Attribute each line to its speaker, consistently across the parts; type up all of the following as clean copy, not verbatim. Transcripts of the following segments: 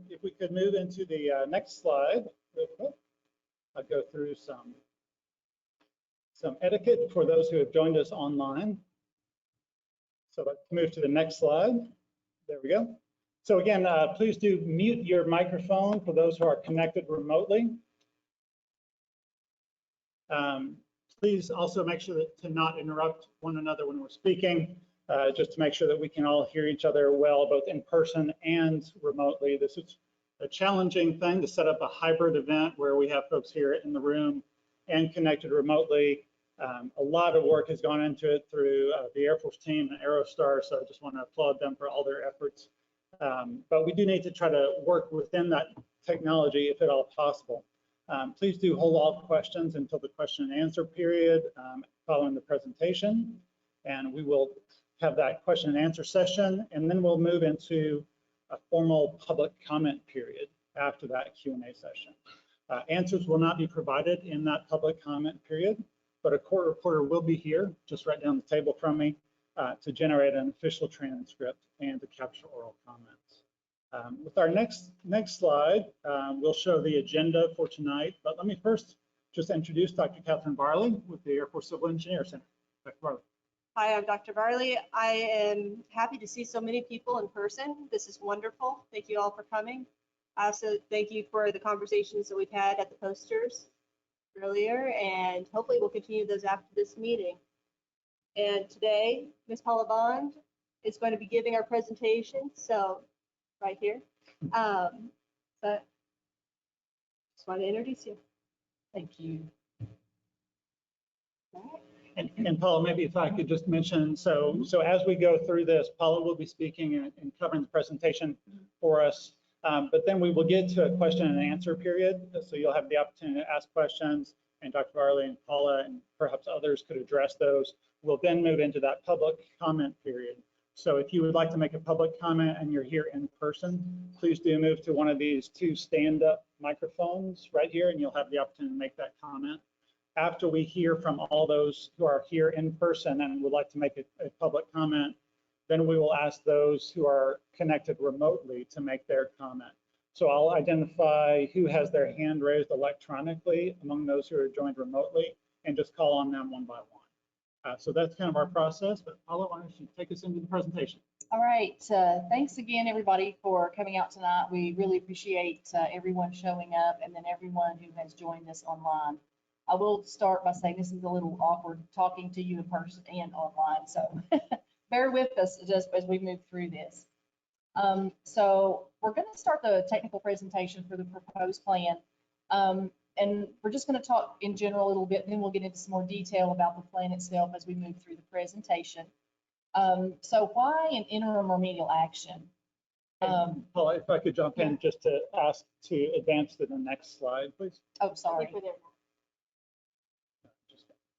Speaker 1: if we could move into the next slide real quick. I'll go through some etiquette for those who have joined us online. So let's move to the next slide. There we go. So again, please do mute your microphone for those who are connected remotely. Please also make sure to not interrupt one another when we're speaking, just to make sure that we can all hear each other well, both in person and remotely. This is a challenging thing to set up a hybrid event where we have folks here in the room and connected remotely. A lot of work has gone into it through the Air Force team and Aerostar, so I just want to applaud them for all their efforts. But we do need to try to work within that technology if at all possible. Please do hold all questions until the question and answer period following the presentation, and we will have that question and answer session, and then we'll move into a formal public comment period after that Q&A session. Answers will not be provided in that public comment period, but a court reporter will be here just right down the table from me to generate an official transcript and to capture oral comments. With our next slide, we'll show the agenda for tonight, but let me first just introduce Dr. Catherine Barley with the Air Force Civil Engineer Center. Dr. Barley.
Speaker 2: Hi, I'm Dr. Barley. I am happy to see so many people in person. This is wonderful. Thank you all for coming. I also thank you for the conversations that we've had at the posters earlier, and hopefully we'll continue those after this meeting. And today, Ms. Paula Bond is going to be giving our presentation, so right here. But just want to introduce you.
Speaker 3: Thank you.
Speaker 1: And Paula, maybe if I could just mention, so as we go through this, Paula will be speaking and covering the presentation for us, but then we will get to a question and answer period. So you'll have the opportunity to ask questions, and Dr. Barley and Paula and perhaps others could address those. We'll then move into that public comment period. So if you would like to make a public comment and you're here in person, please do move to one of these two stand-up microphones right here, and you'll have the opportunity to make that comment. After we hear from all those who are here in person and would like to make a public comment, then we will ask those who are connected remotely to make their comment. So I'll identify who has their hand raised electronically among those who are joined remotely and just call on them one by one. So that's kind of our process, but Paula, why don't you take us into the presentation?
Speaker 3: All right, thanks again, everybody, for coming out tonight. We really appreciate everyone showing up and then everyone who has joined us online. I will start by saying this is a little awkward talking to you in person and online, so bear with us just as we move through this. So we're going to start the technical presentation for the proposed plan, and we're just going to talk in general a little bit, and then we'll get into some more detail about the plan itself as we move through the presentation. So why an interim remedial action?
Speaker 1: Paula, if I could jump in just to ask to advance to the next slide, please.
Speaker 3: Oh, sorry.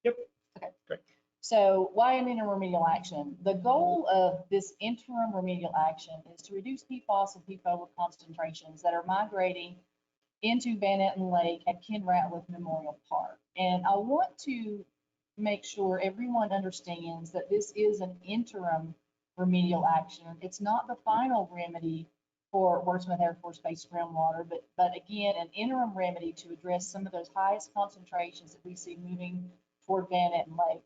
Speaker 1: Yep.
Speaker 3: Okay.
Speaker 1: Great.
Speaker 3: So why an interim remedial action? The goal of this interim remedial action is to reduce PFOS and PFOA concentrations that are migrating into Etten Lake at Ken Ratliff Memorial Park. And I want to make sure everyone understands that this is an interim remedial action. It's not the final remedy for Wurtsmith Air Force Base groundwater, but again, an interim remedy to address some of those highest concentrations that we see moving toward Etten Lake.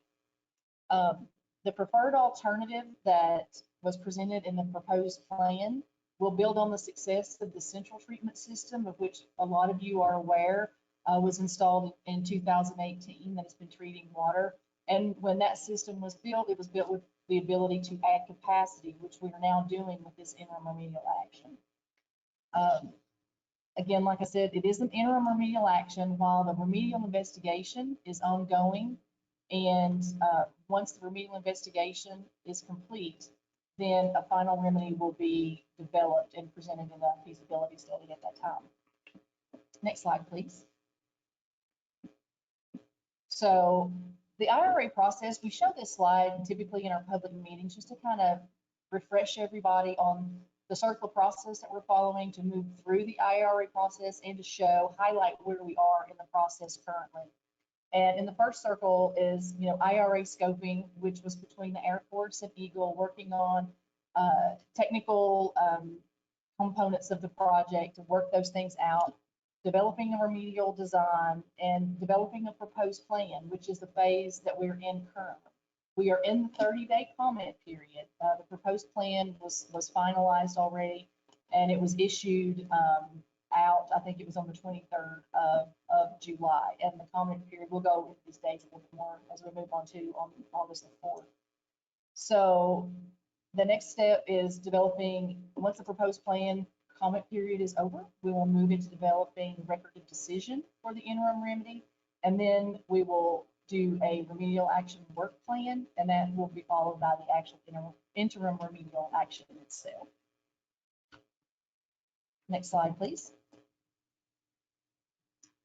Speaker 3: The preferred alternative that was presented in the proposed plan will build on the success of the central treatment system, of which a lot of you are aware was installed in 2018 that has been treating water. And when that system was built, it was built with the ability to add capacity, which we are now doing with this interim remedial action. Again, like I said, it is an interim remedial action while the remedial investigation is ongoing. And once the remedial investigation is complete, then a final remedy will be developed and presented in a feasibility study at that time. Next slide, please. So the IRA process, we show this slide typically in our public meetings just to kind of refresh everybody on the circle process that we're following to move through the IRA process and to highlight where we are in the process currently. And in the first circle is, IRA scoping, which was between the Air Force and Eagle working on technical components of the project to work those things out, developing a remedial design, and developing a proposed plan, which is the phase that we're in currently. We are in the 30-day comment period. The proposed plan was finalized already, and it was issued out, I think it was on the 23rd of July. And the comment period, we'll go into these dates a little bit more as we move on to on August the 4th. So the next step is developing, once the proposed plan comment period is over, we will move into developing record of decision for the interim remedy. And then we will do a remedial action work plan, and that will be followed by the actual interim remedial action itself. Next slide, please.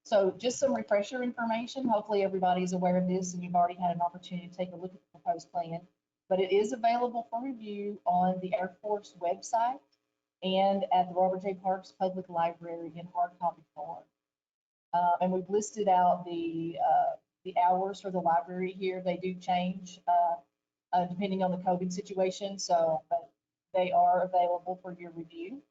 Speaker 3: So just some refresher information. Hopefully everybody's aware of this and you've already had an opportunity to take a look at the proposed plan, but it is available for review on the Air Force website and at the Robert J. Parks Public Library in hard copy form. And we've listed out the hours for the library here. They do change depending on the COVID situation, but they are available for your review.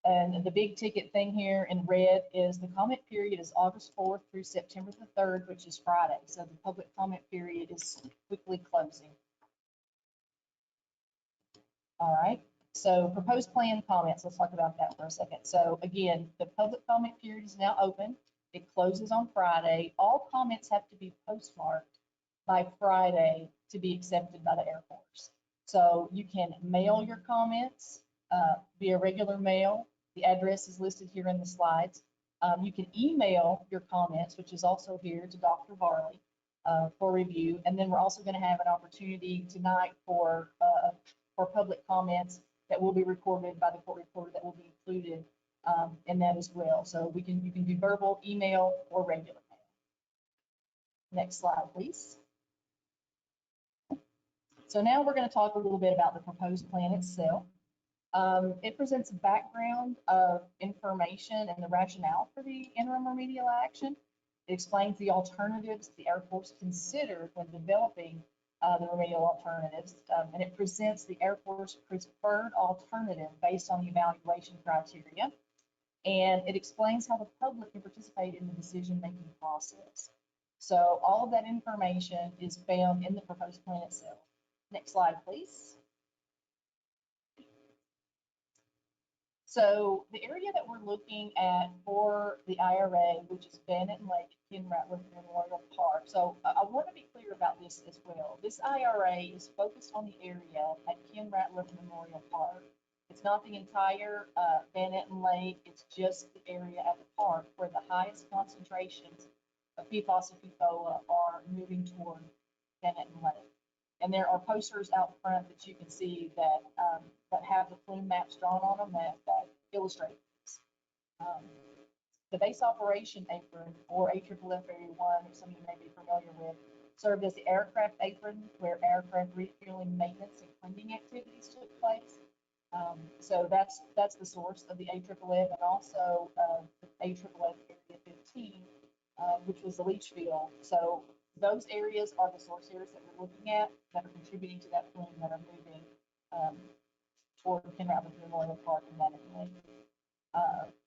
Speaker 3: And the big ticket thing here in red is the comment period is August 4th through September the 3rd, which is Friday. So the public comment period is quickly closing. All right, so proposed plan comments. Let's talk about that for a second. So again, the public comment period is now open. It closes on Friday. All comments have to be postmarked by Friday to be accepted by the Air Force. So you can mail your comments via regular mail. The address is listed here in the slides. You can email your comments, which is also here, to Dr. Varley for review. And then we're also going to have an opportunity tonight for public comments that will be recorded by the court reporter that will be included in that as well. So you can do verbal, email, or regular mail. Next slide, please. So now we're going to talk a little bit about the proposed plan itself. It presents a background of information and the rationale for the interim remedial action. It explains the alternatives the Air Force considered when developing the remedial alternatives, and it presents the Air Force preferred alternative based on the evaluation criteria. And it explains how the public can participate in the decision-making process. So all of that information is found in the proposed plan itself. Next slide, please. So the area that we're looking at for the IRA, which is Etten Lake, Ken Ratliff Memorial Park. So I want to be clear about this as well. This IRA is focused on the area at Ken Ratliff Memorial Park. It's not the entire Etten Lake. It's just the area at the park where the highest concentrations of PFOS and PFOA are moving toward Etten Lake. And there are posters out front that you can see that that have the plume maps drawn on them that illustrate this. The base operation apron, or AFFF Area 1, which some of you may be familiar with, served as the aircraft apron where aircraft refueling, maintenance, and cleaning activities took place. So that's the source of the AFFF, and also the AFFF Area 15, which was the leach field. So those areas are the source areas that we're looking at that are contributing to that plume that are moving toward Ken Ratliff Memorial Park and Etten Lake.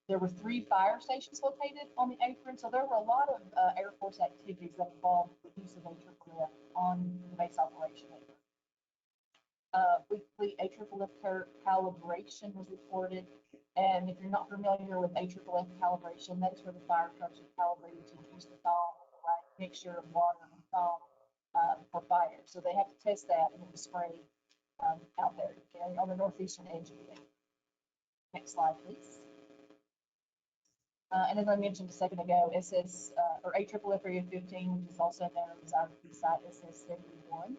Speaker 3: There were 3 fire stations located on the apron, so there were a lot of Air Force activities that involved the use of AFFF on the base operation apron. Weekly AFFF calibration was reported, and if you're not familiar with AFFF calibration, that is where the fire trucks are calibrated to use the thaw, right, mixture of water and thaw for fire. So they have to test that, and it was sprayed out there on the northeastern edge of it. Next slide, please. And as I mentioned a second ago, AFFF Area 15, which is also known as our site SS71,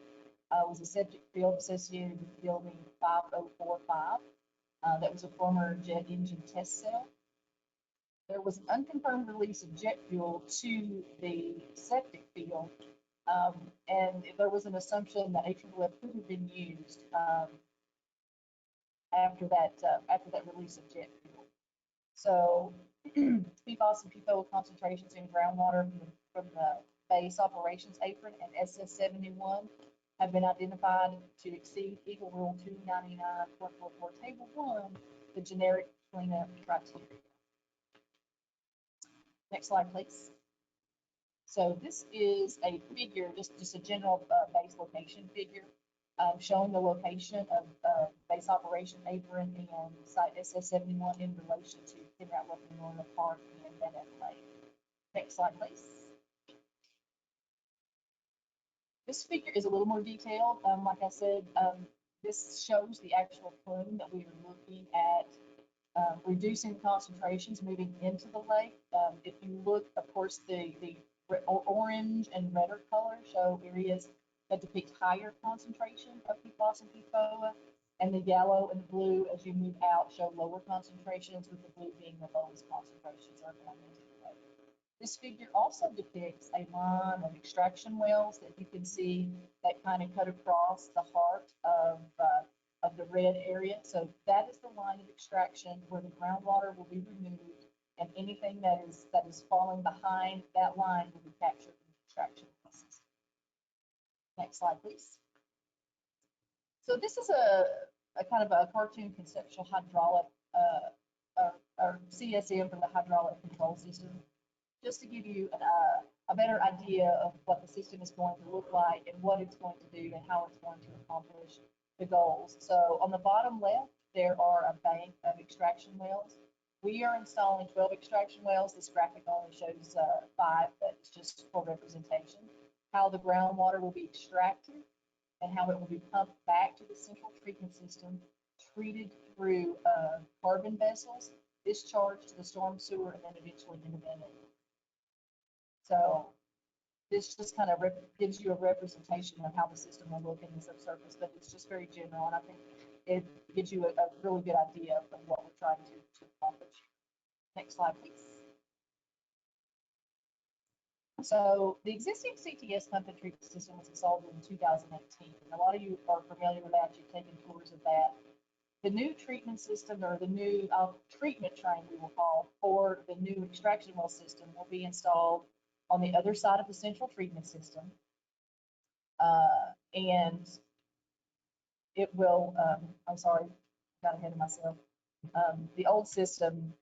Speaker 3: was a septic field associated with building 5045. That was a former jet engine test cell. There was an unconfirmed release of jet fuel to the septic field, and there was an assumption that AFFF could have been used after that release of jet fuel. So PFOS and PFOA concentrations in groundwater from the base operations apron and SS71 have been identified to exceed Eagle Rule 299.44 Table 1, the generic cleanup criteria. Next slide, please. So this is a figure, just a general base location figure, showing the location of base operation apron and site SS71 in relation to Ken Ratliff Memorial Park and Etten Lake. Next slide, please. This figure is a little more detailed. Like I said, this shows the actual plume that we are looking at reducing concentrations moving into the lake. If you look, of course, the orange and redder color show areas that depict higher concentration of PFOS and PFOA, and the yellow and blue, as you move out, show lower concentrations, with the blue being the lowest concentrations are going into the lake. This figure also depicts a line of extraction wells that you can see that kind of cut across the heart of the red area. So that is the line of extraction where the groundwater will be removed, and anything that is falling behind that line will be captured in the extraction process. Next slide, please. So this is a kind of a cartoon conceptual hydraulic or CSM for the hydraulic control system, just to give you a better idea of what the system is going to look like and what it's going to do and how it's going to accomplish the goals. So on the bottom left, there are a bank of extraction wells. We are installing 12 extraction wells. This graphic only shows 5, but it's just for representation. How the groundwater will be extracted and how it will be pumped back to the central treatment system, treated through carbon vessels, discharged to the storm sewer, and then eventually into Bennett. So this just kind of gives you a representation of how the system will look in the subsurface, but it's just very general, and I think it gives you a really good idea of what we're trying to accomplish. Next slide, please. So the existing CTS pump and treatment system was installed in 2018. A lot of you are familiar with that. You've taken tours of that. The new treatment system, or the new treatment train, we will call, for the new extraction well system will be installed on the other side of the central treatment system. And it will, I'm sorry, got ahead of myself. The old system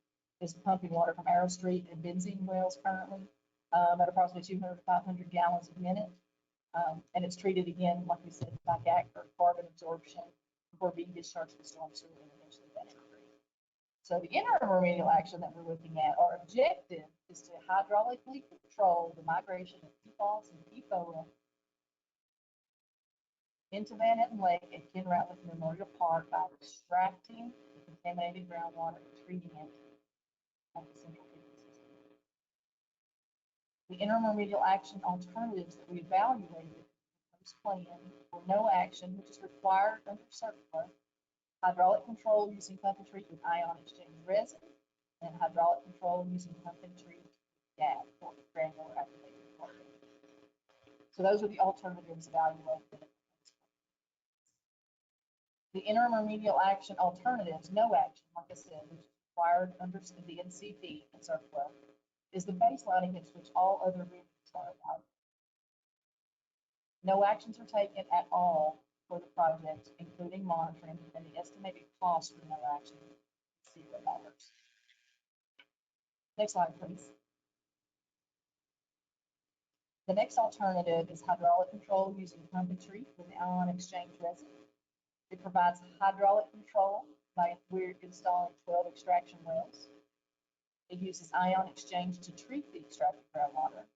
Speaker 3: is pumping water from Arrow Street and benzene wells currently at approximately 200 to 500 gallons a minute. And it's treated again, like we said, by GAC for carbon absorption before being discharged to the storm sewer and eventually Bennett. So the interim remedial action that we're looking at, our objective is to hydraulically control the migration of PFOS and PFOA into Etten Lake and Ken Ratliff Memorial Park by extracting the contaminated groundwater and treating it at the central treatment system. The interim remedial action alternatives that we evaluated plan for no action, which is required under CERCLA, hydraulic control using pump and treat with ion exchange resin, and hydraulic control using pump and treat GAC, or granular activated carbon. So those are the alternatives evaluated. The interim remedial action alternatives, no action, like I said, which is required under the NCP and CERCLA, is the baseline against which all other remedies are allowed. No actions are taken at all for the project, including monitoring, and the estimated cost for no action is $0. Next slide, please. The next alternative is hydraulic control using pump and treat with ion exchange resin. It provides hydraulic control by we're installing 12 extraction wells. It uses ion exchange to treat the extracted groundwater.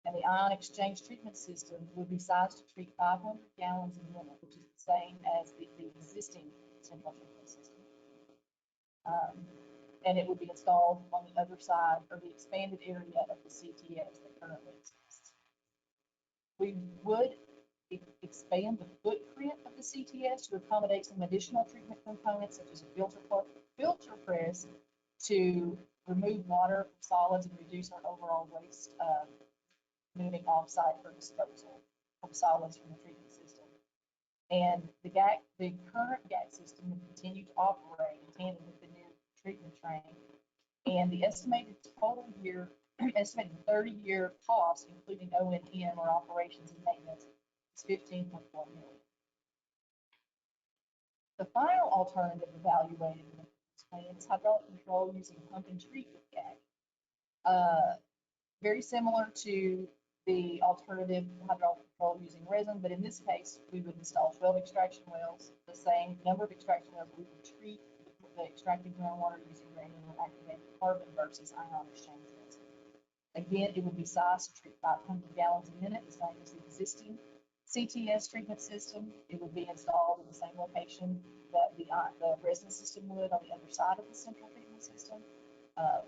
Speaker 3: And the ion exchange treatment system would be sized to treat 500 gallons a minute, which is the same as the existing central treatment system. And it would be installed on the other side, or the expanded area of the CTS that currently exists. We would expand the footprint of the CTS to accommodate some additional treatment components, such as a filter press to remove water from solids and reduce our overall waste moving off-site for disposal from solids from the treatment system. And the current GAC system will continue to operate in tandem with the new treatment train. And the estimated 30-year cost, including O&M or operations and maintenance, is $15.4 million. The final alternative evaluated in this And it's hydraulic control using pump and treat with GAC. Very similar to the alternative hydraulic control using resin, but in this case, we would install 12 extraction wells, the same number of extraction wells we would treat the extracted groundwater using granular activated carbon versus ion exchanges. Again, it would be sized to treat 500 gallons a minute, the same as the existing CTS treatment system. It would be installed in the same location that the resin system would on the other side of the central treatment system.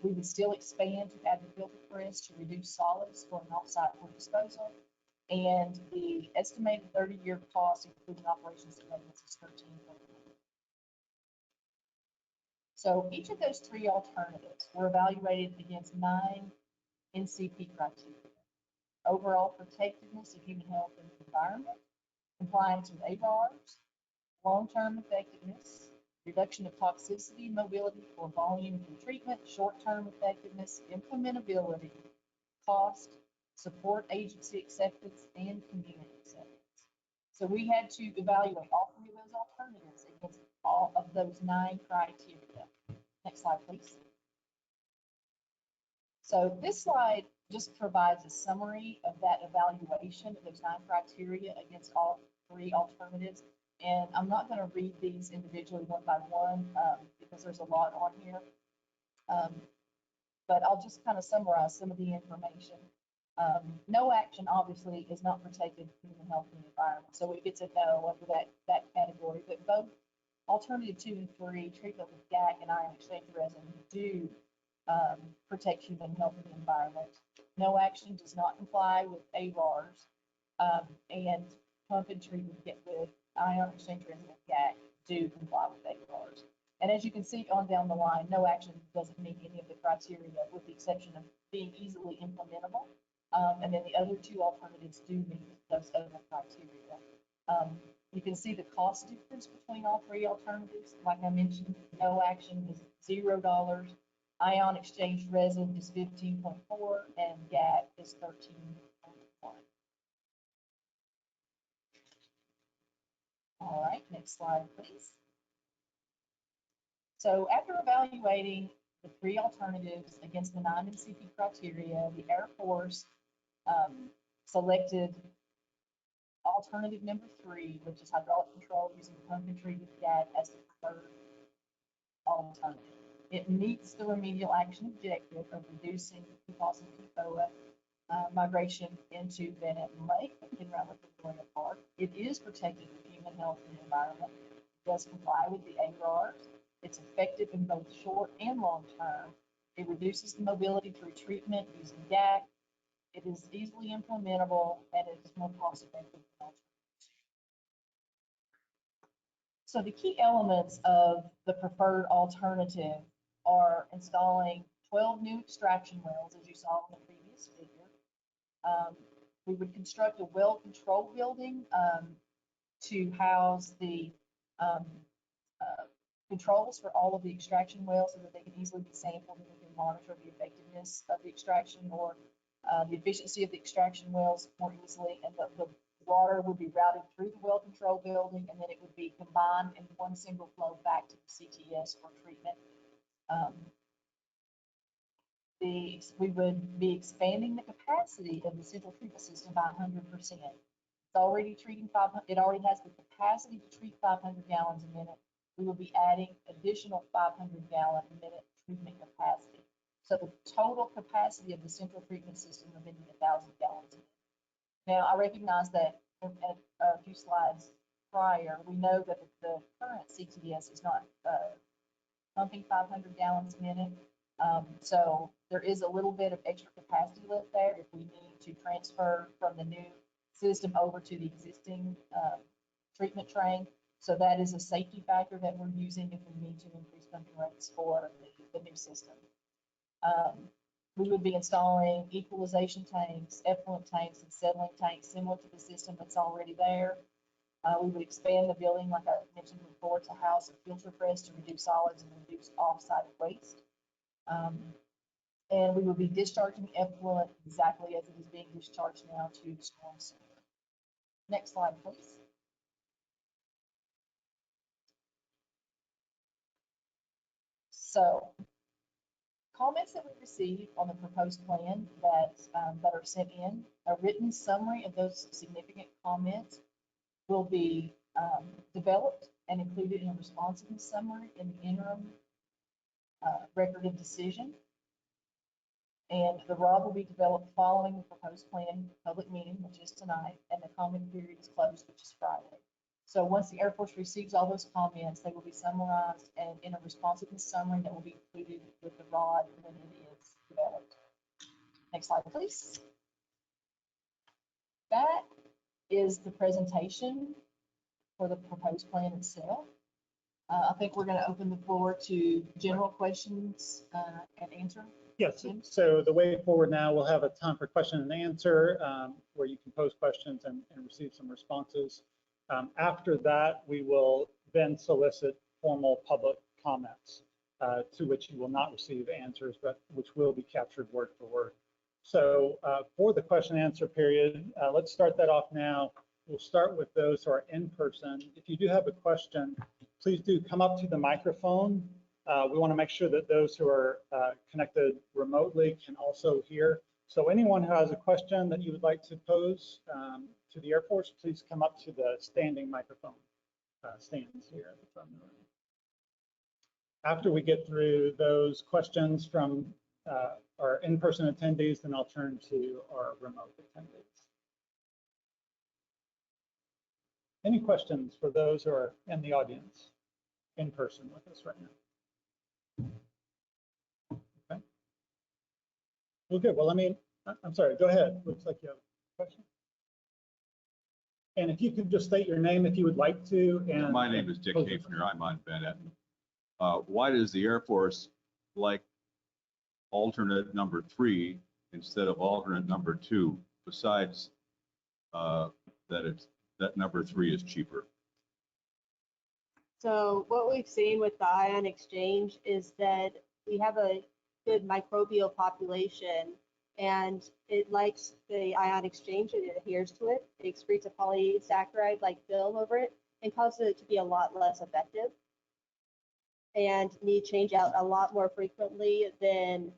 Speaker 3: We would still expand to add the filter press to reduce solids for an offsite for disposal. And the estimated 30-year cost, including operations and maintenance, is $13 million. So each of those three alternatives were evaluated against 9 NCP criteria: overall protectiveness of human health and the environment, compliance with ARRs, long-term effectiveness, reduction of toxicity, mobility for volume and treatment, short-term effectiveness, implementability, cost, support agency acceptance, and community acceptance. So we had to evaluate all three of those alternatives against all of those 9 criteria. Next slide, please. So this slide just provides a summary of that evaluation of those 9 criteria against all 3 alternatives. And I'm not going to read these individually one by one because there's a lot on here. But I'll just kind of summarize some of the information. No action, obviously, is not protected human health and the environment. So it gets a no under that category. But both alternative 2 and 3, treatment with GAC and ion exchange resin, do protect human health and the environment. No action does not comply with ARRs, and pump and treat with ion exchange resin with GAC do comply with ARRs. And as you can see on down the line, no action doesn't meet any of the criteria with the exception of being easily implementable. And then the other 2 alternatives do meet those other criteria. You can see the cost difference between all 3 alternatives. Like I mentioned, no action is $0. Ion exchange resin is 15.4 and GAC is 13.1. All right, next slide, please. So after evaluating the 3 alternatives against the 9 NCP criteria, the Air Force selected alternative number 3, which is hydraulic control using pump and treat with GAC, as the preferred alternative. It meets the remedial action objective of reducing PFOS and PFOA migration into Etten Lake, Ken Ratliff Memorial Park. It is protected for human health and environment. It does comply with the ARRs. It's effective in both short and long term. It reduces the mobility through treatment using GAC. It is easily implementable, and it is more cost effective than alternatives. So the key elements of the preferred alternative are installing 12 new extraction wells, as you saw in the previous figure. We would construct a well control building to house the controls for all of the extraction wells so that they can easily be sampled and we can monitor the effectiveness of the extraction or the efficiency of the extraction wells more easily. And the water would be routed through the well control building, and then it would be combined in one single flow back to the CTS for treatment. We would be expanding the capacity of the central treatment system by 100%. It's already treating 500. It already has the capacity to treat 500 gallons a minute. We will be adding additional 500 gallon a minute treatment capacity. So the total capacity of the central treatment system will be 1,000 gallons a minute. Now, I recognize that at a few slides prior, we know that the current CTS is not pumping 500 gallons a minute. So there is a little bit of extra capacity left there if we need to transfer from the new system over to the existing treatment train. So that is a safety factor that we're using if we need to increase pumping rates for the new system. We would be installing equalization tanks, effluent tanks, and settling tanks similar to the system that's already there. We would expand the building, like I mentioned before, to house a filter press to reduce solids and reduce off-site waste. And we would be discharging effluent exactly as it is being discharged now to the storm sewer. Next slide, please. So comments that we received on the proposed plan that are sent in, a written summary of those significant comments will be developed and included in a responsiveness summary in the interim record of decision. And the ROB will be developed following the proposed plan public meeting, which is tonight, and the comment period is closed, which is Friday. So once the Air Force receives all those comments, they will be summarized and in a responsiveness summary that will be included with the ROD when it is developed. Next slide, please. That is the presentation for the proposed plan itself. I think we're going to open the floor to general questions and answer.
Speaker 1: Yes, so the way forward now, we'll have a time for question and answer where you can pose questions and receive some responses. After that, we will then solicit formal public comments to which you will not receive answers, but which will be captured word for word. So for the question and answer period, let's start that off now. We'll start with those who are in person. If you do have a question, please do come up to the microphone. We want to make sure that those who are connected remotely can also hear. So anyone who has a question that you would like to pose to the Air Force, please come up to the standing microphone stands here at the front of the room. After we get through those questions from our in-person attendees, then I'll turn to our remote attendees. Any questions for those who are in the audience in person with us right now? Okay. Well, good. Well, I'm sorry, go ahead. Looks like you have a question. And if you could just state your name if you would like to. And
Speaker 4: my name is Dick Hafner. I'm on Bennett. Why does the Air Force like alternate number 3 instead of alternate number 2, besides that number 3 is cheaper?
Speaker 2: So what we've seen with the ion exchange is that we have a good microbial population, and it likes the ion exchange and it adheres to it. It excretes a polysaccharide-like film over it and causes it to be a lot less effective and need change out a lot more frequently than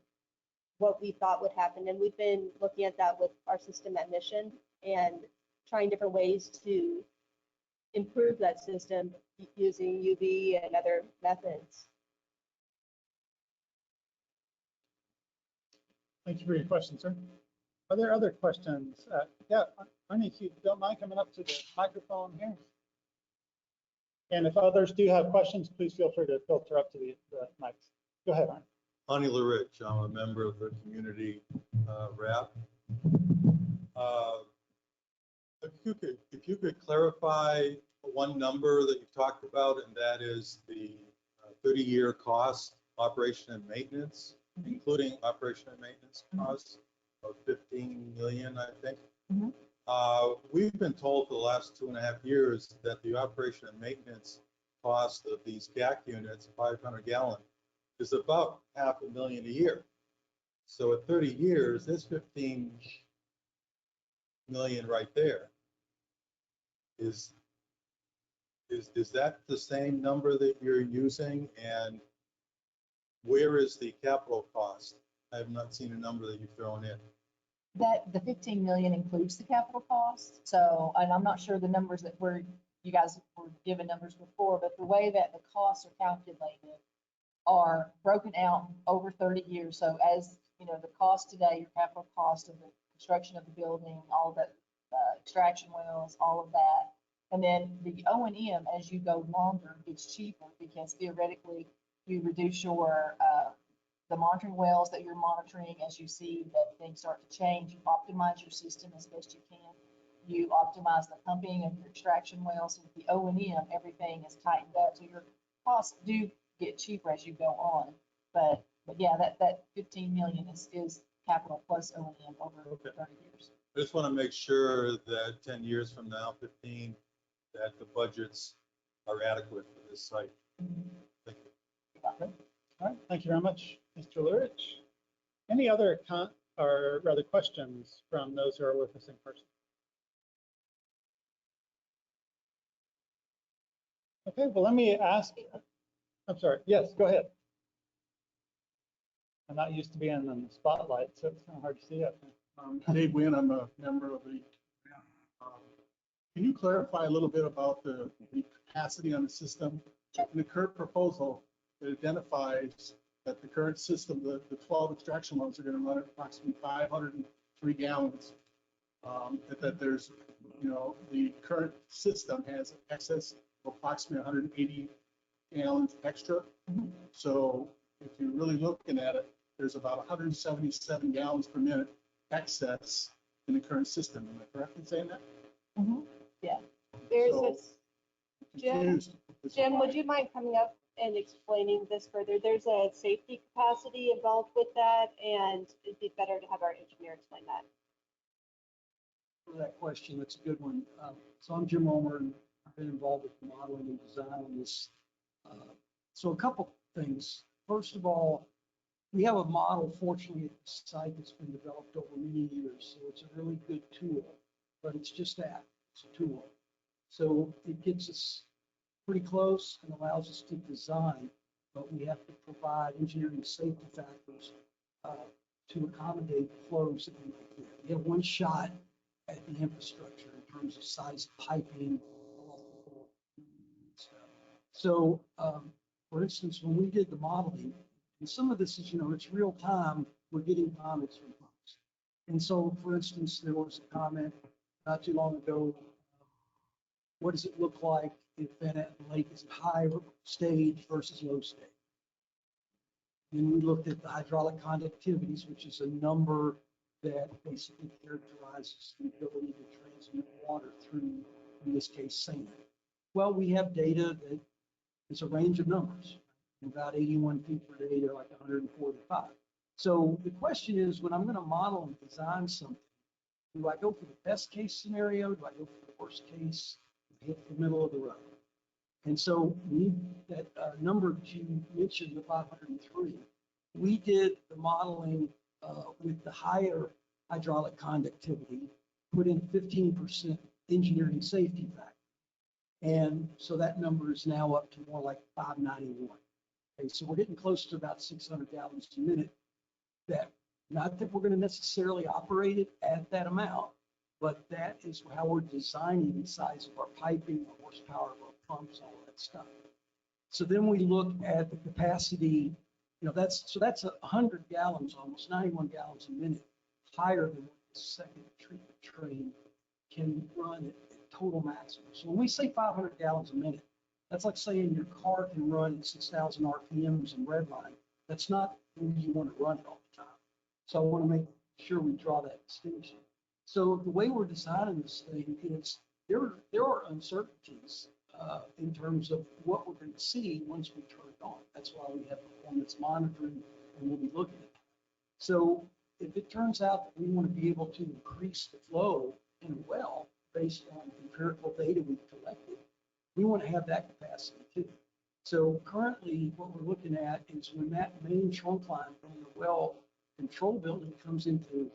Speaker 2: what we thought would happen. And we've been looking at that with our system at Mission and trying different ways to improve that system using UV and other methods.
Speaker 1: Thank you for your question, sir. Are there other questions? Yeah, Arnie, if you don't mind coming up to the microphone here. And if others do have questions, please feel free to filter up to the mics. Go ahead, Arnie.
Speaker 5: Ani LaRich, I'm a member of the community rep. If you could clarify one number that you talked about, and that is the 30-year cost, operation and maintenance, including operation and maintenance costs of 15 million, I think.
Speaker 3: Mm-hmm.
Speaker 5: We've been told for the last 2.5 years that the operation and maintenance cost of these GAC units, 500 gallon, is about $500,000 a year. So at 30 years, there's 15 million right there. Is that the same number that you're using? And where is the capital cost? I have not seen a number that you've thrown in.
Speaker 3: That the 15 million includes the capital cost. So, and I'm not sure the numbers that you guys were given numbers before, but the way that the costs are calculated are broken out over 30 years. So as you know, the cost today, your capital cost of the construction of the building, all the extraction wells, all of that. And then the O&M, as you go longer, gets cheaper because theoretically you reduce your the monitoring wells that you're monitoring as you see that things start to change. You optimize your system as best you can. You optimize the pumping of your extraction wells. With the O&M, everything is tightened up, so your costs do get cheaper as you go on. But yeah, that 15 million is capital plus O&M over 30 years.
Speaker 5: I just want to make sure that 10 years from now, 15, that the budgets are adequate for this site. Thank you.
Speaker 1: Okay. All right, thank you very much, Mr. Lurich. Any other questions from those who are with us in person? Okay, well, let me ask. I'm sorry. Yes, go ahead. I'm not used to being in the spotlight, so it's kind of hard to see up there.
Speaker 6: Dave Wynn, I'm a member of the, can you clarify a little bit about the capacity on the system? In the current proposal, it identifies that the current system, the 12 extraction wells are going to run at approximately 503 gallons. That there's, the current system has excess of approximately 180 gallons extra. So if you're really looking at it, there's about 177 gallons per minute excess in the current system. Am I correct in saying that?
Speaker 2: There's
Speaker 6: So,
Speaker 2: this, Jim,
Speaker 6: confused as to
Speaker 2: Jim,
Speaker 6: why.
Speaker 2: would you mind coming up and explaining this further? There's a safety capacity involved with that, and it'd be better to have our engineer explain that.
Speaker 7: For that question, that's a good one. So I'm Jim Romer, and I've been involved with the modeling and design on this. So a couple things. First of all, we have a model, fortunately, at the site that's been developed over many years. So it's a really good tool, but it's just that, it's a tool. So it gets us pretty close and allows us to design, but we have to provide engineering safety factors to accommodate flows that we make there. We have one shot at the infrastructure in terms of size of piping. So, for instance, when we did the modeling, and some of this is, it's real time, we're getting comments from folks. And so, for instance, there was a comment not too long ago, what does it look like if Van Etten Lake is at high stage versus low stage? Then we looked at the hydraulic conductivities, which is a number that basically characterizes the ability to transmit water through, in this case, sand. Well, we have data that is a range of numbers, about 81 feet per day to like 145. So the question is, when I'm going to model and design something, do I go for the best case scenario? Do I go for the worst case? Hit the middle of the road. And so that number that you mentioned, the 503, we did the modeling with the higher hydraulic conductivity, put in 15% engineering safety factor. And so that number is now up to more like 591. Okay, so we're getting close to about 600 gallons a minute. That, not that we're going to necessarily operate it at that amount, but that is how we're designing the size of our piping, the horsepower of our pumps, all that stuff. So then we look at the capacity, that's 100 gallons, almost 91 gallons a minute, higher than what the second treatment train can run at total maximum. So when we say 500 gallons a minute, that's like saying your car can run at 6,000 RPMs in redline. That's not when you want to run it all the time. So I want to make sure we draw that distinction. So the way we're designing this thing is there are uncertainties in terms of what we're going to see once we turn it on. That's why we have performance monitoring, and we'll be looking at that. So if it turns out that we want to be able to increase the flow in a well based on empirical data we've collected, we want to have that capacity too. So currently what we're looking at is when that main trunk line from the well control building comes into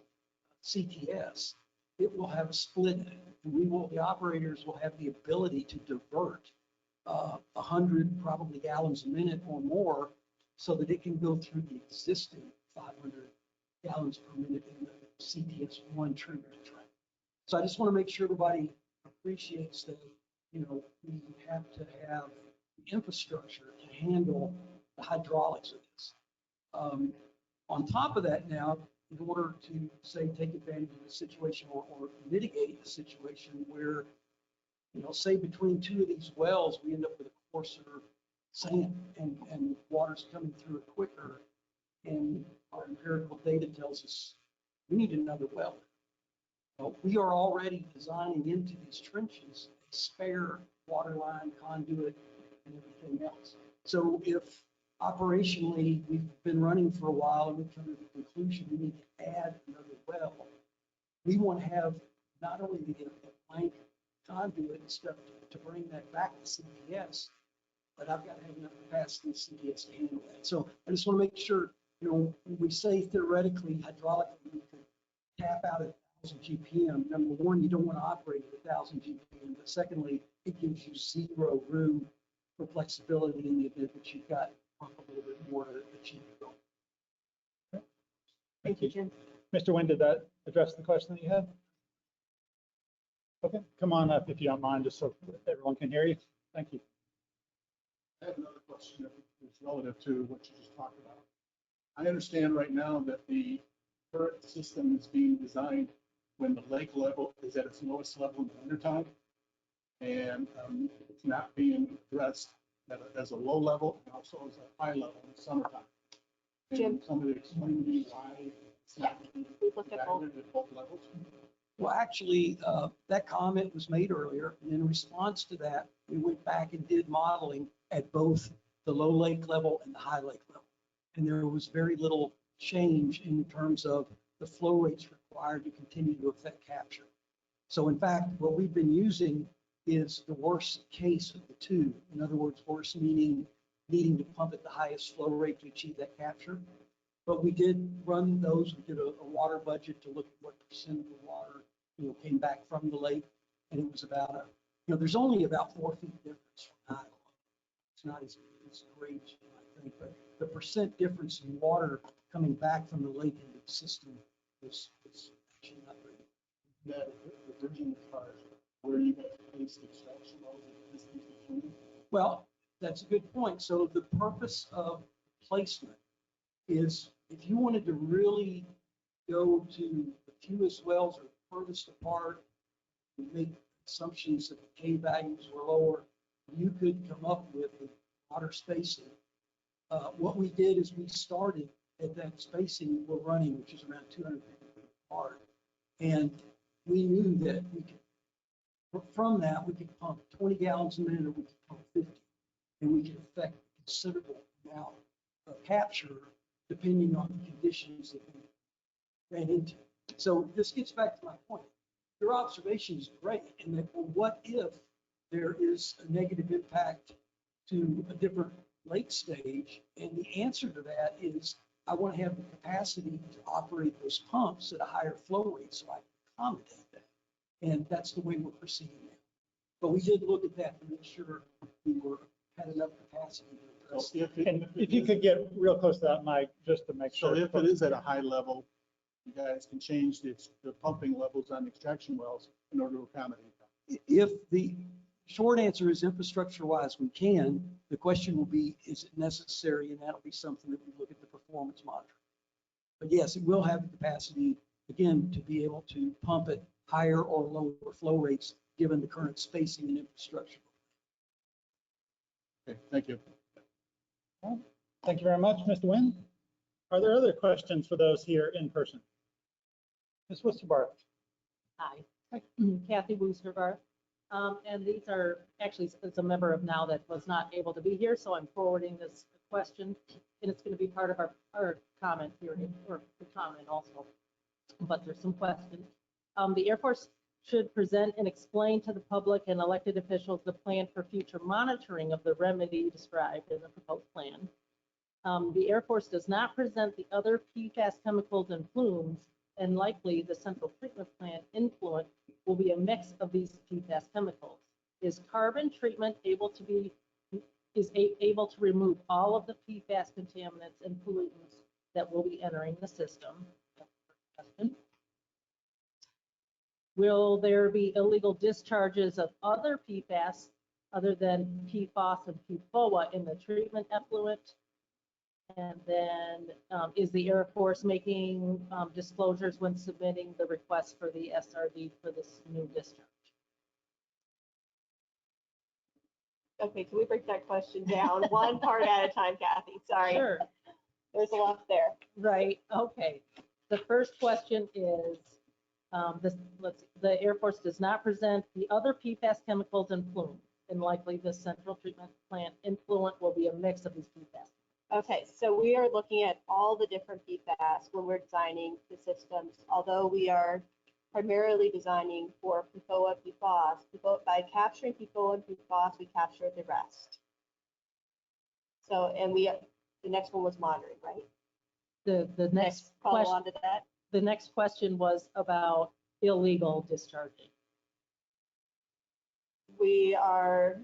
Speaker 7: CTS, it will have a split in it. And the operators will have the ability to divert 100 probably gallons a minute or more so that it can go through the existing 500 gallons per minute in the CTS1 treatment train. So I just want to make sure everybody appreciates that, we have to have the infrastructure to handle the hydraulics of this. On top of that now, in order to say take advantage of the situation or mitigate the situation where, say between two of these wells, we end up with a coarser sand and water's coming through it quicker. And our empirical data tells us we need another well. We are already designing into these trenches a spare water line, conduit, and everything else. So if operationally we've been running for a while and we come to the conclusion we need to add another well, we want to have not only the blank conduit and stuff to bring that back to CTS, but I've got to have enough capacity in CTS to handle that. So I just want to make sure, when we say theoretically, hydraulically, we can tap out at 1,000 GPM. Number one, you don't want to operate at 1,000 GPM, but secondly, it gives you zero room for flexibility in the event that you've got a little bit more to achieve your goal.
Speaker 2: Thank you, Jim.
Speaker 1: Mr. Nguyen, did that address the question that you had? Okay, come on up if you don't mind, just so everyone can hear you. Thank you.
Speaker 6: I have another question that is relative to what you just talked about. I understand right now that the current system is being designed when the lake level is at its lowest level in the wintertime. And it's not being addressed as a low level and also as a high level in the summertime.
Speaker 2: Jim?
Speaker 6: Can somebody explain to me why it's not being
Speaker 2: We looked at both.
Speaker 6: evaluated at both levels?
Speaker 7: Well, actually, that comment was made earlier, and in response to that, we went back and did modeling at both the low lake level and the high lake level. And there was very little change in terms of the flow rates required to continue to affect capture. So in fact, what we've been using is the worst case of the two. In other words, worst meaning needing to pump at the highest flow rate to achieve that capture. But we did run those, we did a water budget to look at what percent of the water, came back from the lake. And it was about there's only about 4 feet difference from high to low. It's not as great, I think, but the percent difference in water coming back from the lake into the system is actually not very good.
Speaker 6: That the bridging as far as where you guys place the extraction wells and distance between them?
Speaker 7: Well, that's a good point. So the purpose of placement is if you wanted to really go to the fewest wells or furthest apart, and make assumptions that the K values were lower, you could come up with the water spacing. What we did is we started at that spacing we're running, which is around 250 feet apart. And we knew that we could, from that, we could pump 20 gallons a minute or we could pump 50. And we could affect a considerable amount of capture depending on the conditions that we ran into. So this gets back to my point. Your observation is great, and that, well, what if there is a negative impact to a different lake stage? And the answer to that is I want to have the capacity to operate those pumps at a higher flow rate so I can accommodate that. And that's the way we're proceeding now. But we did look at that to make sure we had enough capacity to address.
Speaker 6: So
Speaker 1: And if you could get real close to that mic, just to make
Speaker 6: So
Speaker 1: sure.
Speaker 6: if it is at a high level, you guys can change the pumping levels on the extraction wells in order to accommodate that.
Speaker 7: If the short answer is infrastructure wise, we can. The question will be, is it necessary? And that'll be something that we look at the performance monitoring. But yes, it will have the capacity, again, to be able to pump at higher or lower flow rates given the current spacing and infrastructure.
Speaker 6: Okay, thank you.
Speaker 1: Thank you very much, Mr. Nguyen. Are there other questions for those here in person? Ms. Westerbar.
Speaker 8: Hi, Kathy Woosterbar. And these are actually, it's a member of NOW that was not able to be here, so I'm forwarding this question, and it's going to be part of our comment here, or the comment also. But there's some questions. The Air Force should present and explain to the public and elected officials the plan for future monitoring of the remedy described in the proposed plan. The Air Force does not present the other PFAS chemicals and plumes, and likely the central treatment plant influent will be a mix of these PFAS chemicals. Is carbon treatment able to remove all of the PFAS contaminants and pollutants that will be entering the system? Will there be illegal discharges of other PFAS other than PFOS and PFOA in the treatment effluent? And then is the Air Force making disclosures when submitting the request for the SRD for this new discharge?
Speaker 2: Okay, can we break that question down one part at a time, Kathy? Sorry.
Speaker 8: Sure.
Speaker 2: There's a lot there.
Speaker 8: Right, okay. The first question is, the Air Force does not present the other PFAS chemicals and plumes, and likely the central treatment plant influent will be a mix of these PFAS.
Speaker 2: Okay, so we are looking at all the different PFAS when we're designing the systems, although we are primarily designing for PFOA, PFOS. By capturing PFOA and PFOS, we capture the rest. So, and the next one was monitoring, right?
Speaker 8: The next
Speaker 2: follow
Speaker 8: question,
Speaker 2: on to that.
Speaker 8: the next question was about illegal discharging.
Speaker 2: We are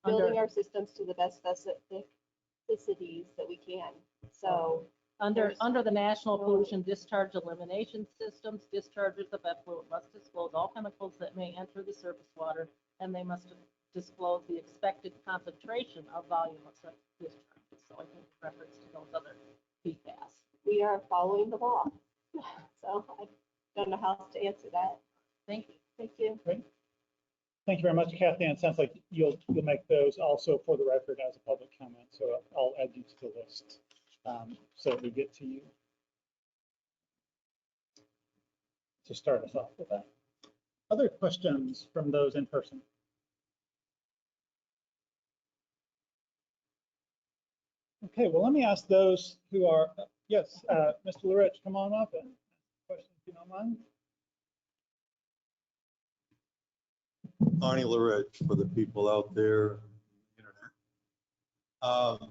Speaker 2: building
Speaker 8: Under-
Speaker 2: our systems to the best specificities that we can. So
Speaker 8: Under the National Pollution Discharge Elimination Systems, dischargers of effluent must disclose all chemicals that may enter the surface water, and they must disclose the expected concentration of volume of such discharges. So I think reference to those other PFAS.
Speaker 2: We are following the law. So I don't know how else to answer that.
Speaker 8: Thank you.
Speaker 2: Thank you.
Speaker 1: Great. Thank you very much, Kathy. And it sounds like you'll make those also for the record as a public comment. So I'll add you to the list so that we get to you to start us off with that. Other questions from those in person? Okay, well, let me ask those who are, yes, Mr. Lurich, come on up and ask questions if you don't mind.
Speaker 5: Arnie Lurich for the people out there on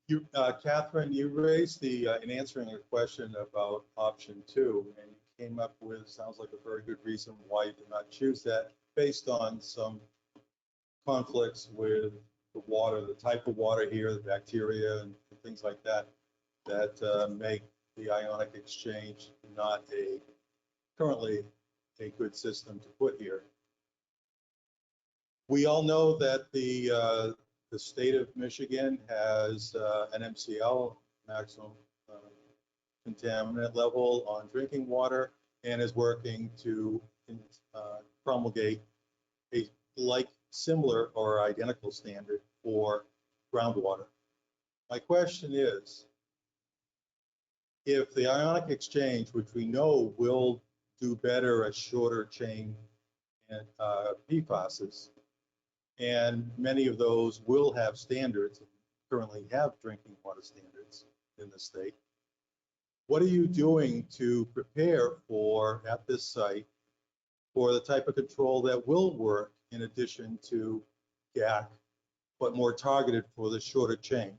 Speaker 5: the internet. Catherine, you raised in answering a question about option 2, and you came up with, sounds like a very good reason why you did not choose that, based on some conflicts with the water, the type of water here, the bacteria and things like that, that make the ionic exchange not currently a good system to put here. We all know that the state of Michigan has an MCL, maximum contaminant level, on drinking water, and is working to promulgate a similar or identical standard for groundwater. My question is, if the ionic exchange, which we know will do better at shorter chain and PFOSs, and many of those will have standards, currently have drinking water standards in the state, what are you doing to prepare for, at this site, for the type of control that will work in addition to GAC, but more targeted for the shorter chain?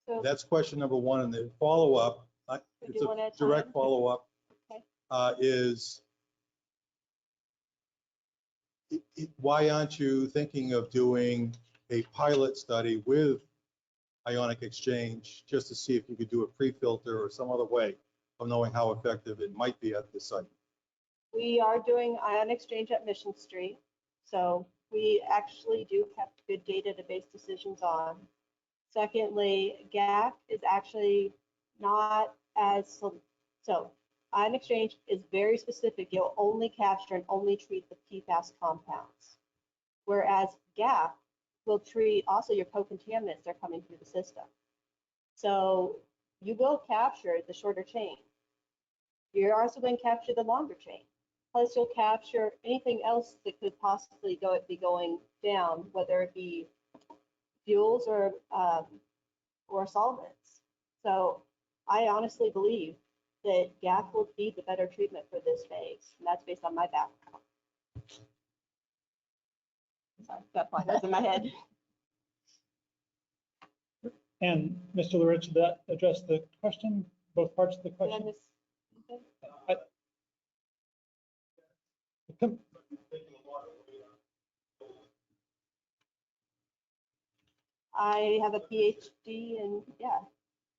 Speaker 2: So
Speaker 5: That's question number 1. And the follow-up, it's
Speaker 2: do one
Speaker 5: a
Speaker 2: at a
Speaker 5: direct
Speaker 2: time?
Speaker 5: follow-up,
Speaker 2: Okay.
Speaker 5: is why aren't you thinking of doing a pilot study with ionic exchange just to see if you could do a pre-filter or some other way of knowing how effective it might be at the site?
Speaker 2: We are doing ion exchange at Mission Street. So we actually do have good data to base decisions on. Secondly, GAC is actually not as, so ion exchange is very specific. You'll only capture and only treat the PFAS compounds. Whereas GAC will treat also your co-contaminants that are coming through the system. So you will capture the shorter chain. You're also going to capture the longer chain. Plus you'll capture anything else that could possibly be going down, whether it be fuels or solvents. So I honestly believe that GAC will be the better treatment for this phase, and that's based on my background. Sorry, got flies in my head.
Speaker 1: And Mr. Lurich, did that address the question, both parts of the question?
Speaker 2: I have a PhD, and yeah,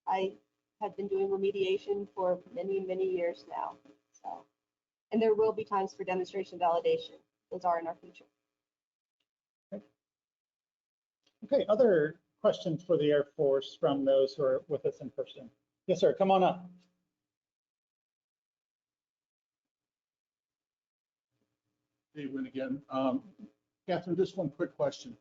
Speaker 2: I have been doing remediation for many, many years now. So, and there will be times for demonstration validation. Those are in our future.
Speaker 1: Okay, other questions for the Air Force from those who are with us in person? Yes, sir, come on up.
Speaker 6: David again. Catherine, just one quick question.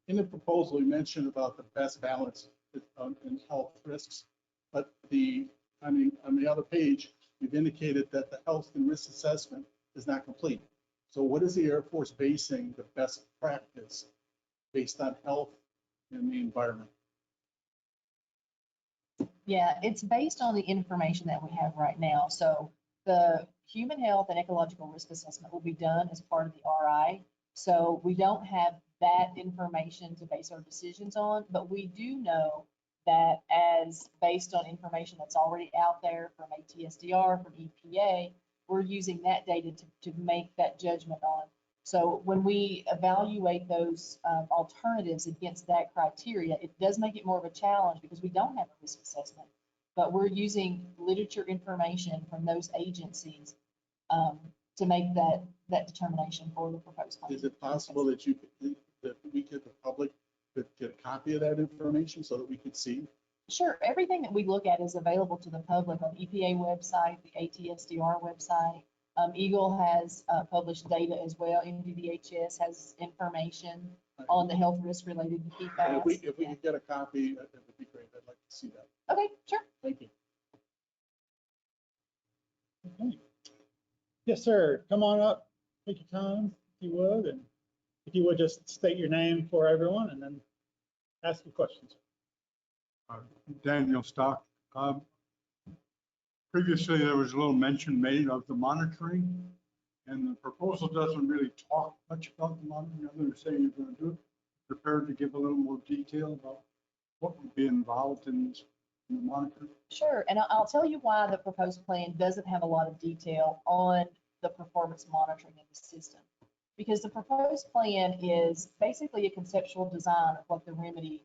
Speaker 6: In the proposal, you mentioned about the best balance in health risks, but on the other page, you've indicated that the health and risk assessment is not complete. So what is the Air Force basing the best practice based on health and the environment?
Speaker 3: Yeah, it's based on the information that we have right now. So the human health and ecological risk assessment will be done as part of the RI. So we don't have that information to base our decisions on, but we do know that as based on information that's already out there from ATSDR, from EPA, we're using that data to make that judgment on. So when we evaluate those alternatives against that criteria, it does make it more of a challenge because we don't have a risk assessment. but we're using literature information from those agencies to make that determination for the proposed plan.
Speaker 6: Is it possible that that we could, the public could get a copy of that information so that we could see?
Speaker 3: Sure, everything that we look at is available to the public on EPA website, the ATSDR website. Eagle has published data as well. NVDHS has information on the health risk related to PFAS.
Speaker 6: And if we could get a copy, that would be great. I'd like to see that.
Speaker 3: Okay, sure.
Speaker 6: Thank you.
Speaker 1: Okay. Yes, sir. Come on up. Take your time, if you would, and if you would just state your name for everyone and then ask your questions.
Speaker 9: Daniel Stock. Previously, there was a little mention made of the monitoring, and the proposal doesn't really talk much about the monitoring, other than saying you're going to do it. Prepared to give a little more detail about what would be involved in the monitoring?
Speaker 3: Sure, and I'll tell you why the proposed plan doesn't have a lot of detail on the performance monitoring of the system. Because the proposed plan is basically a conceptual design of what the remedy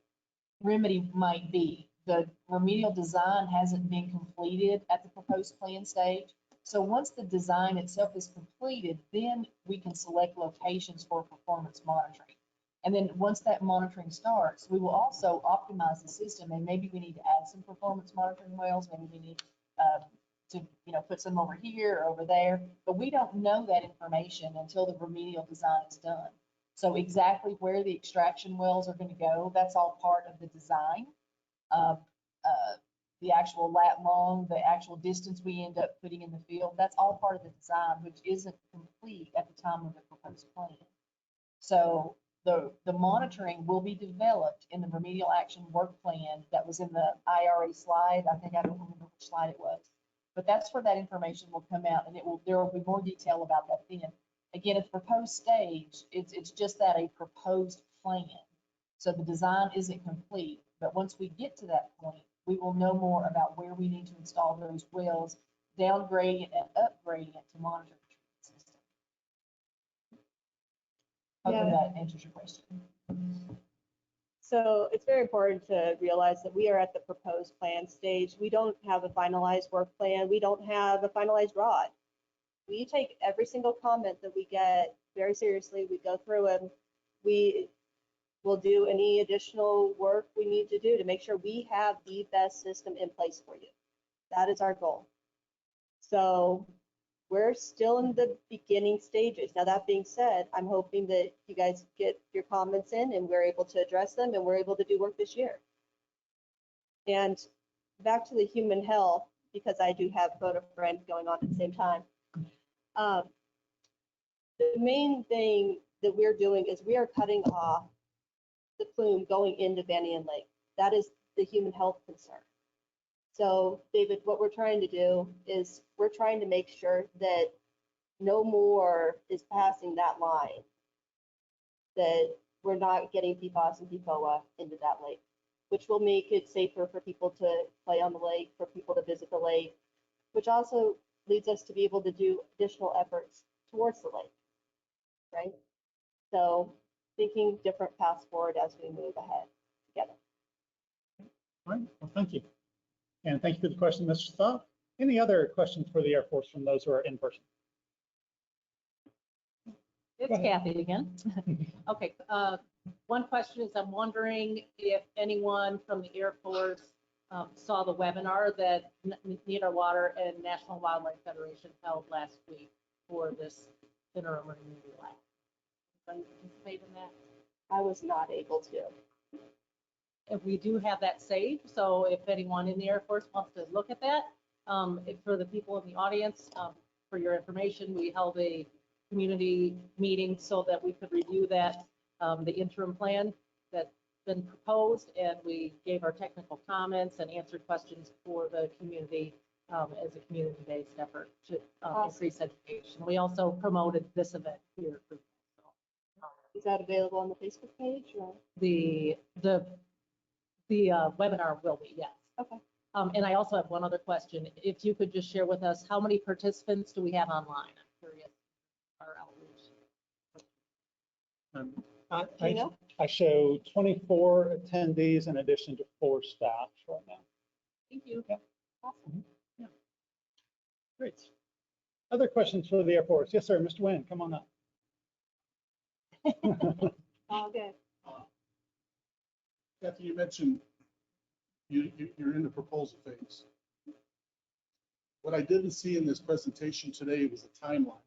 Speaker 3: might be. The remedial design hasn't been completed at the proposed plan stage. So once the design itself is completed, then we can select locations for performance monitoring. And then once that monitoring starts, we will also optimize the system, and maybe we need to add some performance monitoring wells. Maybe we need to put some over here or over there, but we don't know that information until the remedial design is done. So exactly where the extraction wells are going to go, that's all part of the design. The actual lat long, the actual distance we end up putting in the field, that's all part of the design, which isn't complete at the time of the proposed plan. So the monitoring will be developed in the remedial action work plan that was in the IRA slide. I think I don't remember which slide it was, but that's where that information will come out, and there will be more detail about that then. Again, at the proposed stage, it's just that, a proposed plan. So the design isn't complete, but once we get to that point, we will know more about where we need to install those wells, downgrading and upgrading it to monitor the treatment system. Hopefully that answers your question.
Speaker 2: So it's very important to realize that we are at the proposed plan stage. We don't have a finalized work plan. We don't have a finalized ROD. We take every single comment that we get very seriously. We go through them. We will do any additional work we need to do to make sure we have the best system in place for you. That is our goal. So we're still in the beginning stages. Now, that being said, I'm hoping that you guys get your comments in and we're able to address them and we're able to do work this year. And back to the human health, because I do have photo friends going on at the same time. The main thing that we're doing is we are cutting off the plume going into Van Etten Lake. That is the human health concern. So, David, what we're trying to do is we're trying to make sure that no more is passing that line, that we're not getting PFOS and PFOA into that lake, which will make it safer for people to play on the lake, for people to visit the lake, which also leads us to be able to do additional efforts towards the lake, right? So thinking different paths forward as we move ahead together.
Speaker 1: All right, well, thank you. And thank you for the question, Mr. Stock. Any other questions for the Air Force from those who are in person?
Speaker 8: It's Kathy again. Okay, one question is, I'm wondering if anyone from the Air Force saw the webinar that Need Our Water and National Wildlife Federation held last week for this interim remedial act. Anybody participate in that?
Speaker 2: I was not able to.
Speaker 8: And we do have that saved, so if anyone in the Air Force wants to look at that, for the people in the audience, for your information, we held a community meeting so that we could review that, the interim plan that's been proposed, and we gave our technical comments and answered questions for the community as a community-based effort to increase education. We also promoted this event here.
Speaker 2: Is that available on the Facebook page or?
Speaker 8: The webinar will be, yes.
Speaker 2: Okay.
Speaker 8: And I also have one other question. If you could just share with us, how many participants do we have online? I'm curious. Our outreach.
Speaker 1: I show 24 attendees in addition to 4 staff right now.
Speaker 8: Thank you.
Speaker 1: Yeah.
Speaker 2: Awesome.
Speaker 1: Great. Other questions for the Air Force? Yes, sir. Mr. Nguyen, come on up.
Speaker 2: All good.
Speaker 6: Kathy, you mentioned you're in the proposal phase. What I didn't see in this presentation today was a timeline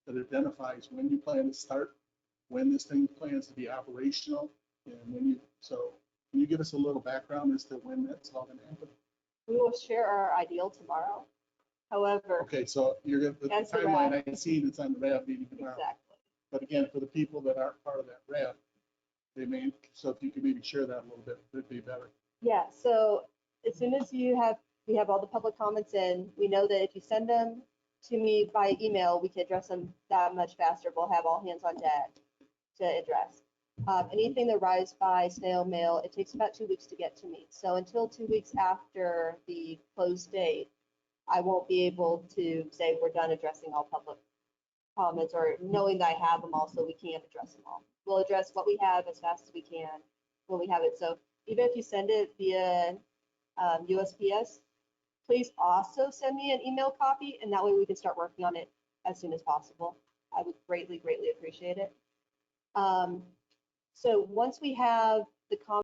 Speaker 6: that identifies when you plan to start, when this thing plans to be operational, and when you, so can you give us a little background as to when that's all going to happen?
Speaker 2: We will share our ideal tomorrow. However,
Speaker 6: Okay, so you're going to, the
Speaker 2: That's the
Speaker 6: timeline I see that's on the RAB meeting tomorrow.
Speaker 2: exactly.
Speaker 6: But again, for the people that aren't part of that RAB, they may, so if you could maybe share that a little bit, it'd be better.
Speaker 2: Yeah, so as soon as we have all the public comments in, we know that if you send them to me by email, we can address them that much faster. We'll have all hands on deck to address. Anything that arrives by snail mail, it takes about 2 weeks to get to me. So until 2 weeks after the close date, I won't be able to say we're done addressing all public comments, or knowing that I have them all, so we can't address them all. We'll address what we have as fast as we can when we have it. So even if you send it via USPS, please also send me an email copy, and that way we can start working on it as soon as possible. I would greatly, greatly appreciate it. So once we have the